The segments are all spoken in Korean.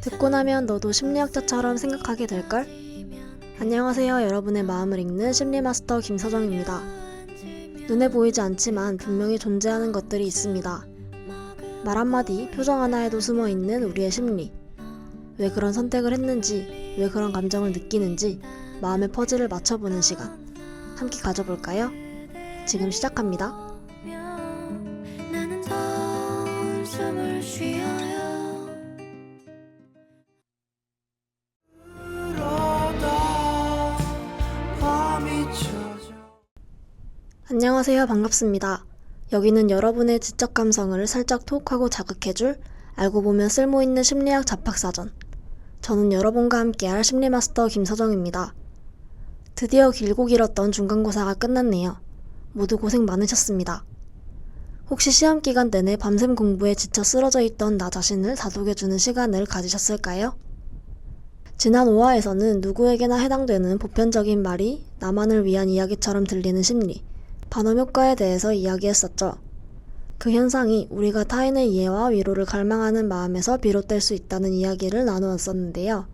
듣고 나면 너도 심리학자처럼 생각하게 될걸? 안녕하세요. 여러분의 마음을 읽는 심리마스터 김서정입니다. 눈에 보이지 않지만 분명히 존재하는 것들이 있습니다. 말 한마디, 표정 하나에도 숨어있는 우리의 심리. 왜 그런 선택을 했는지, 왜 그런 감정을 느끼는지 마음의 퍼즐을 맞춰보는 시간. 함께 가져볼까요? 지금 시작합니다. 안녕하세요. 반갑습니다. 여기는 여러분의 지적 감성을 살짝 톡하고 자극해줄 알고 보면 쓸모있는 심리학 잡학사전. 저는 여러분과 함께할 심리마스터 김서정입니다. 드디어 길고 길었던 중간고사가 끝났네요. 모두 고생 많으셨습니다. 혹시 시험기간 내내 밤샘 공부에 지쳐 쓰러져 있던 나 자신을 다독여주는 시간을 가지셨을까요? 지난 5화에서는 누구에게나 해당되는 보편적인 말이 나만을 위한 이야기처럼 들리는 심리, 반음효과에 대해서 이야기했었죠. 그 현상이 우리가 타인의 이해와 위로를 갈망하는 마음에서 비롯될 수 있다는 이야기를 나누었었는데요.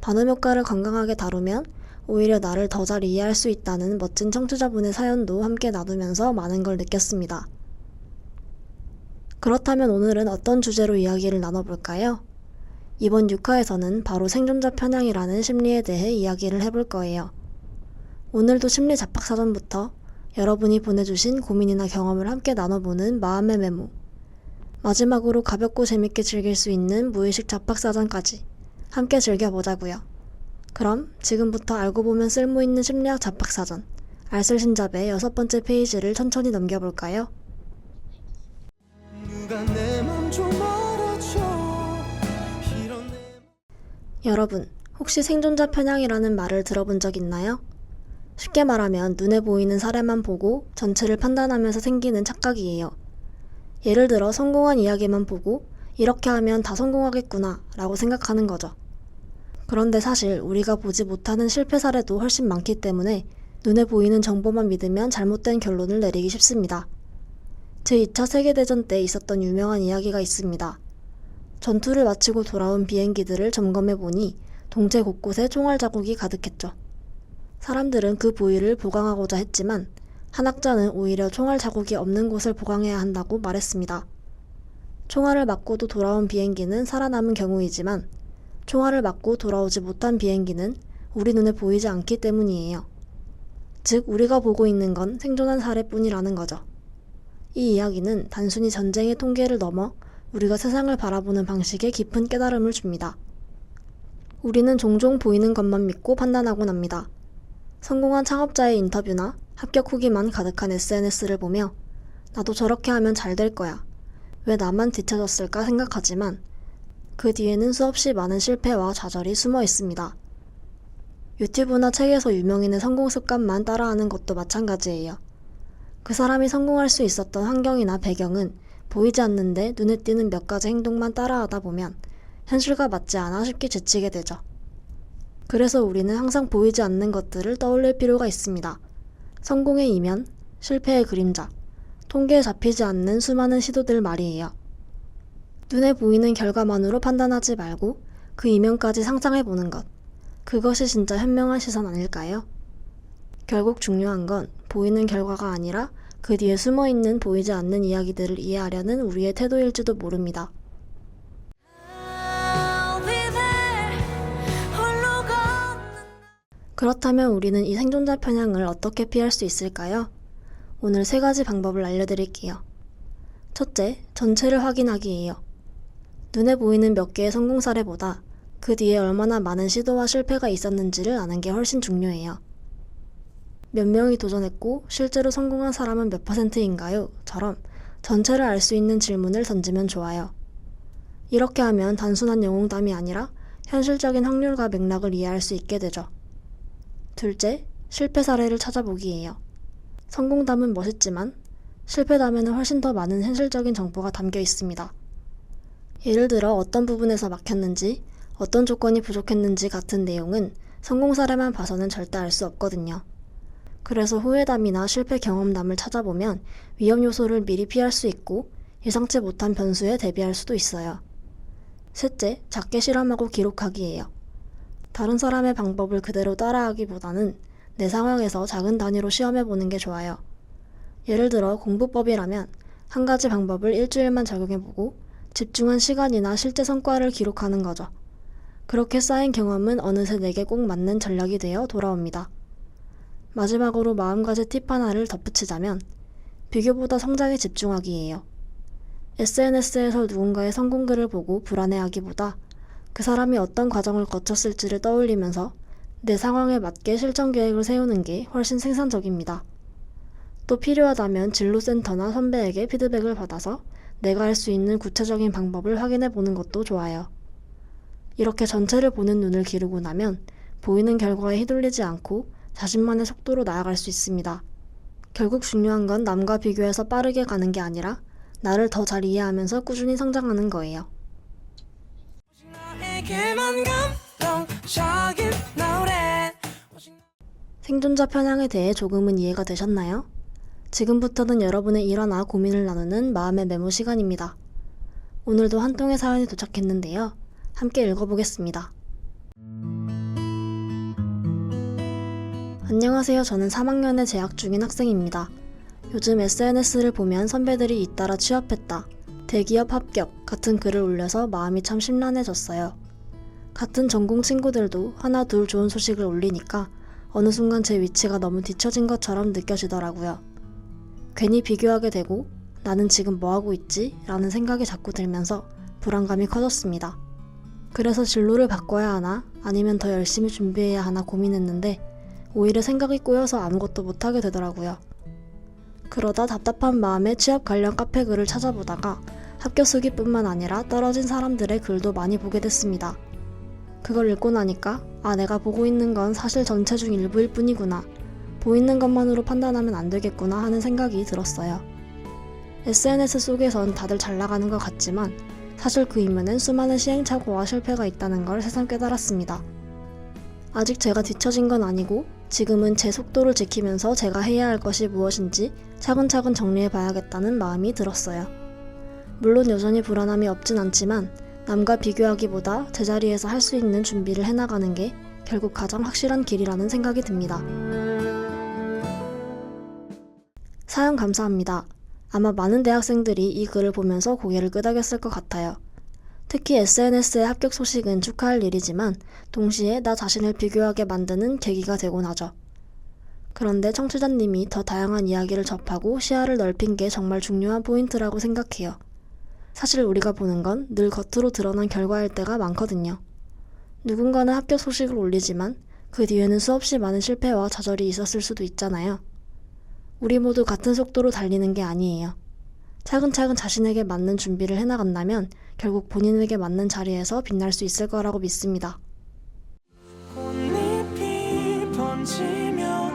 반음효과를 건강하게 다루면 오히려 나를 더 잘 이해할 수 있다는 멋진 청취자분의 사연도 함께 나누면서 많은 걸 느꼈습니다. 그렇다면 오늘은 어떤 주제로 이야기를 나눠볼까요? 이번 6화에서는 바로 생존자 편향이라는 심리에 대해 이야기를 해볼 거예요. 오늘도 심리 잡학사전부터 여러분이 보내주신 고민이나 경험을 함께 나눠보는 마음의 메모, 마지막으로 가볍고 재밌게 즐길 수 있는 무의식 잡학사전까지 함께 즐겨보자고요. 그럼 지금부터 알고 보면 쓸모있는 심리학 잡학사전 알쓸신잡의 6번째 페이지를 천천히 넘겨볼까요? 여러분, 혹시 생존자 편향이라는 말을 들어본 적 있나요? 쉽게 말하면 눈에 보이는 사례만 보고 전체를 판단하면서 생기는 착각이에요. 예를 들어 성공한 이야기만 보고 이렇게 하면 다 성공하겠구나 라고 생각하는 거죠. 그런데 사실 우리가 보지 못하는 실패 사례도 훨씬 많기 때문에 눈에 보이는 정보만 믿으면 잘못된 결론을 내리기 쉽습니다. 제2차 세계대전 때 있었던 유명한 이야기가 있습니다. 전투를 마치고 돌아온 비행기들을 점검해보니 동체 곳곳에 총알 자국이 가득했죠. 사람들은 그 부위를 보강하고자 했지만 한 학자는 오히려 총알 자국이 없는 곳을 보강해야 한다고 말했습니다. 총알을 맞고도 돌아온 비행기는 살아남은 경우이지만 총알을 맞고 돌아오지 못한 비행기는 우리 눈에 보이지 않기 때문이에요. 즉 우리가 보고 있는 건 생존한 사례뿐이라는 거죠. 이 이야기는 단순히 전쟁의 통계를 넘어 우리가 세상을 바라보는 방식에 깊은 깨달음을 줍니다. 우리는 종종 보이는 것만 믿고 판단하곤 합니다. 성공한 창업자의 인터뷰나 합격 후기만 가득한 SNS를 보며 나도 저렇게 하면 잘 될 거야. 왜 나만 뒤처졌을까 생각하지만 그 뒤에는 수없이 많은 실패와 좌절이 숨어 있습니다. 유튜브나 책에서 유명인의 성공 습관만 따라하는 것도 마찬가지예요. 그 사람이 성공할 수 있었던 환경이나 배경은 보이지 않는데 눈에 띄는 몇 가지 행동만 따라하다 보면 현실과 맞지 않아 쉽게 지치게 되죠. 그래서 우리는 항상 보이지 않는 것들을 떠올릴 필요가 있습니다. 성공의 이면, 실패의 그림자, 통계에 잡히지 않는 수많은 시도들 말이에요. 눈에 보이는 결과만으로 판단하지 말고 그 이면까지 상상해보는 것. 그것이 진짜 현명한 시선 아닐까요? 결국 중요한 건 보이는 결과가 아니라 그 뒤에 숨어있는 보이지 않는 이야기들을 이해하려는 우리의 태도일지도 모릅니다. 그렇다면 우리는 이 생존자 편향을 어떻게 피할 수 있을까요? 오늘 3가지 방법을 알려드릴게요. 첫째, 전체를 확인하기예요. 눈에 보이는 몇 개의 성공 사례보다 그 뒤에 얼마나 많은 시도와 실패가 있었는지를 아는 게 훨씬 중요해요. 몇 명이 도전했고 실제로 성공한 사람은 몇 %인가요? 처럼 전체를 알 수 있는 질문을 던지면 좋아요. 이렇게 하면 단순한 영웅담이 아니라 현실적인 확률과 맥락을 이해할 수 있게 되죠. 둘째, 실패 사례를 찾아보기예요. 성공담은 멋있지만 실패담에는 훨씬 더 많은 현실적인 정보가 담겨 있습니다. 예를 들어 어떤 부분에서 막혔는지, 어떤 조건이 부족했는지 같은 내용은 성공 사례만 봐서는 절대 알 수 없거든요. 그래서 후회담이나 실패 경험담을 찾아보면 위험 요소를 미리 피할 수 있고 예상치 못한 변수에 대비할 수도 있어요. 셋째, 작게 실험하고 기록하기예요. 다른 사람의 방법을 그대로 따라하기보다는 내 상황에서 작은 단위로 시험해보는 게 좋아요. 예를 들어 공부법이라면 한 가지 방법을 일주일만 적용해보고 집중한 시간이나 실제 성과를 기록하는 거죠. 그렇게 쌓인 경험은 어느새 내게 꼭 맞는 전략이 되어 돌아옵니다. 마지막으로 마음가짐 팁 하나를 덧붙이자면 비교보다 성장에 집중하기예요. SNS에서 누군가의 성공글을 보고 불안해하기보다 그 사람이 어떤 과정을 거쳤을지를 떠올리면서 내 상황에 맞게 실천 계획을 세우는 게 훨씬 생산적입니다. 또 필요하다면 진로센터나 선배에게 피드백을 받아서 내가 할 수 있는 구체적인 방법을 확인해 보는 것도 좋아요. 이렇게 전체를 보는 눈을 기르고 나면 보이는 결과에 휘둘리지 않고 자신만의 속도로 나아갈 수 있습니다. 결국 중요한 건 남과 비교해서 빠르게 가는 게 아니라 나를 더 잘 이해하면서 꾸준히 성장하는 거예요. 생존자 편향에 대해 조금은 이해가 되셨나요? 지금부터는 여러분의 일화나 고민을 나누는 마음의 메모 시간입니다. 오늘도 한 통의 사연이 도착했는데요. 함께 읽어보겠습니다. 안녕하세요. 저는 3학년에 재학 중인 학생입니다. 요즘 SNS를 보면 선배들이 잇따라 취업했다, 대기업 합격 같은 글을 올려서 마음이 참 심란해졌어요. 같은 전공 친구들도 하나 둘 좋은 소식을 올리니까 어느 순간 제 위치가 너무 뒤처진 것처럼 느껴지더라고요. 괜히 비교하게 되고 나는 지금 뭐하고 있지? 라는 생각이 자꾸 들면서 불안감이 커졌습니다. 그래서 진로를 바꿔야 하나 아니면 더 열심히 준비해야 하나 고민했는데 오히려 생각이 꼬여서 아무것도 못하게 되더라고요. 그러다 답답한 마음에 취업 관련 카페 글을 찾아보다가 합격 수기뿐만 아니라 떨어진 사람들의 글도 많이 보게 됐습니다. 그걸 읽고 나니까 내가 보고 있는 건 사실 전체 중 일부일 뿐이구나, 보이는 것만으로 판단하면 안 되겠구나 하는 생각이 들었어요. SNS 속에선 다들 잘 나가는 것 같지만 사실 그 이면엔 수많은 시행착오와 실패가 있다는 걸 새삼 깨달았습니다. 아직 제가 뒤처진 건 아니고 지금은 제 속도를 지키면서 제가 해야 할 것이 무엇인지 차근차근 정리해봐야겠다는 마음이 들었어요. 물론 여전히 불안함이 없진 않지만 남과 비교하기보다 제자리에서 할 수 있는 준비를 해나가는 게 결국 가장 확실한 길이라는 생각이 듭니다. 사연 감사합니다. 아마 많은 대학생들이 이 글을 보면서 고개를 끄덕였을 것 같아요. 특히 SNS의 합격 소식은 축하할 일이지만 동시에 나 자신을 비교하게 만드는 계기가 되곤 하죠. 그런데 청취자님이 더 다양한 이야기를 접하고 시야를 넓힌 게 정말 중요한 포인트라고 생각해요. 사실 우리가 보는 건 늘 겉으로 드러난 결과일 때가 많거든요. 누군가는 합격 소식을 올리지만 그 뒤에는 수없이 많은 실패와 좌절이 있었을 수도 있잖아요. 우리 모두 같은 속도로 달리는 게 아니에요. 차근차근 자신에게 맞는 준비를 해나간다면 결국 본인에게 맞는 자리에서 빛날 수 있을 거라고 믿습니다. 꽃잎이 번지면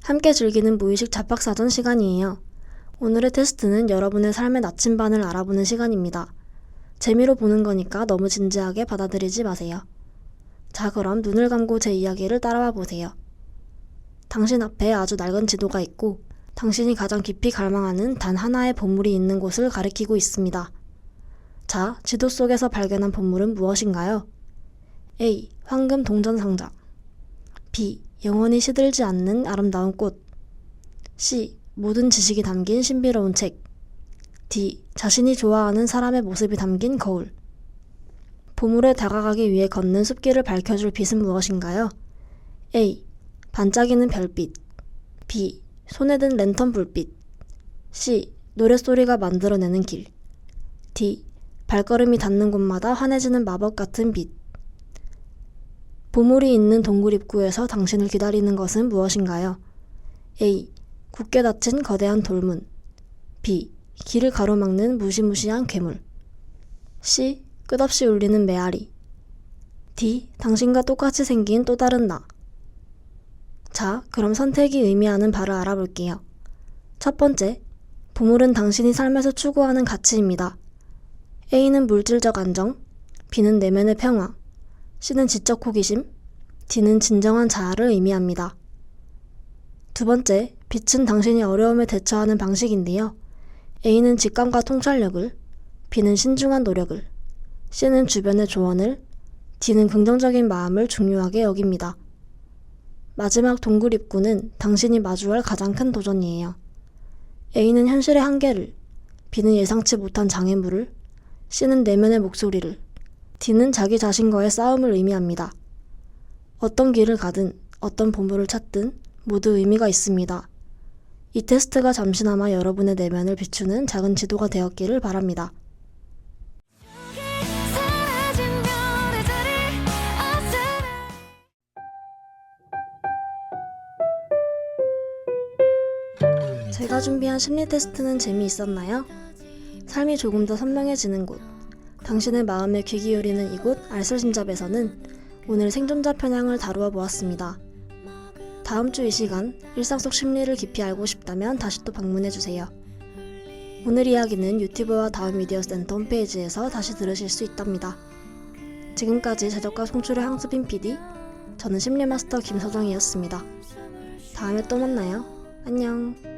함께 즐기는 무의식 잡학사전 시간이에요. 오늘의 테스트는 여러분의 삶의 나침반을 알아보는 시간입니다. 재미로 보는 거니까 너무 진지하게 받아들이지 마세요. 자, 그럼 눈을 감고 제 이야기를 따라와 보세요. 당신 앞에 아주 낡은 지도가 있고 당신이 가장 깊이 갈망하는 단 하나의 보물이 있는 곳을 가리키고 있습니다. 자, 지도 속에서 발견한 보물은 무엇인가요? A. 황금 동전상자. B. 영원히 시들지 않는 아름다운 꽃. C. 모든 지식이 담긴 신비로운 책. D. 자신이 좋아하는 사람의 모습이 담긴 거울. 보물에 다가가기 위해 걷는 숲길을 밝혀줄 빛은 무엇인가요? A. 반짝이는 별빛. B. 손에 든 랜턴 불빛. C. 노랫소리가 만들어내는 길. D. 발걸음이 닿는 곳마다 환해지는 마법 같은 빛. 보물이 있는 동굴 입구에서 당신을 기다리는 것은 무엇인가요? A. 굳게 닫힌 거대한 돌문. B. 길을 가로막는 무시무시한 괴물. C. 끝없이 울리는 메아리. D. 당신과 똑같이 생긴 또 다른 나. 자, 그럼 선택이 의미하는 바를 알아볼게요. 첫 번째, 보물은 당신이 삶에서 추구하는 가치입니다. A는 물질적 안정, B는 내면의 평화, C는 지적 호기심, D는 진정한 자아를 의미합니다. 두 번째, 빛은 당신이 어려움에 대처하는 방식인데요. A는 직감과 통찰력을, B는 신중한 노력을, C는 주변의 조언을, D는 긍정적인 마음을 중요하게 여깁니다. 마지막 동굴 입구는 당신이 마주할 가장 큰 도전이에요. A는 현실의 한계를, B는 예상치 못한 장애물을, C는 내면의 목소리를, D는 자기 자신과의 싸움을 의미합니다. 어떤 길을 가든 어떤 보물을 찾든 모두 의미가 있습니다. 이 테스트가 잠시나마 여러분의 내면을 비추는 작은 지도가 되었기를 바랍니다. 제가 준비한 심리 테스트는 재미있었나요? 삶이 조금 더 선명해지는 곳, 당신의 마음에 귀 기울이는 이곳 알쓸심잡에서는 오늘 생존자 편향을 다루어 보았습니다. 다음 주 이 시간 일상 속 심리를 깊이 알고 싶다면 다시 또 방문해주세요. 오늘 이야기는 유튜브와 다음 미디어 센터 홈페이지에서 다시 들으실 수 있답니다. 지금까지 제작과 송출의 황수빈 PD, 저는 심리마스터 김서정이었습니다. 다음에 또 만나요. 안녕.